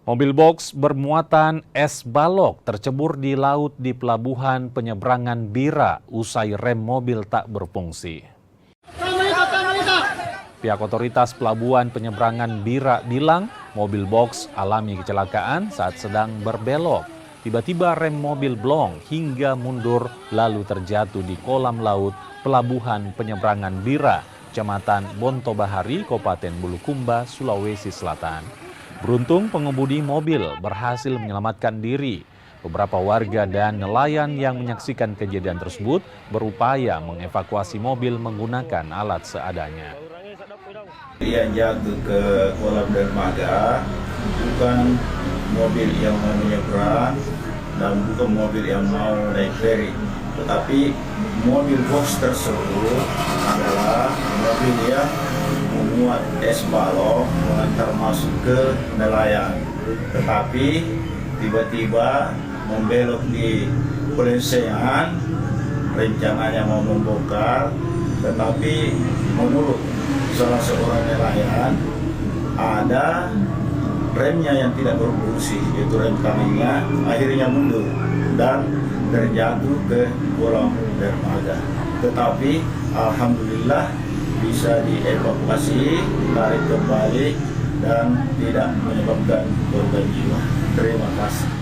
Mobil box bermuatan es balok tercebur di laut di pelabuhan penyeberangan Bira usai rem mobil tak berfungsi. Pihak otoritas pelabuhan penyeberangan Bira bilang mobil box alami kecelakaan saat sedang berbelok. Tiba-tiba rem mobil blong hingga mundur lalu terjatuh di kolam laut pelabuhan penyeberangan Bira, Kecamatan Bontobahari, Kabupaten Bulukumba, Sulawesi Selatan. Beruntung pengemudi mobil berhasil menyelamatkan diri. Beberapa warga dan nelayan yang menyaksikan kejadian tersebut berupaya mengevakuasi mobil menggunakan alat seadanya. Yang jatuh ke kolam dermaga bukan mobil yang mau menyeberang dan bukan mobil yang mau naik feri, tetapi mobil box tersebut adalah mobil yang memuat es balok mengantar masuk ke nelayan, tetapi tiba-tiba membelok di pelensengan, rencananya mau membongkar, tetapi menurut salah seorang nelayan ada remnya yang tidak berfungsi, yaitu rem kanannya, akhirnya mundur dan terjatuh ke kolam dermaga. Tetapi alhamdulillah bisa dievakuasi, tarik kembali dan tidak menyebabkan korban jiwa. Terima kasih.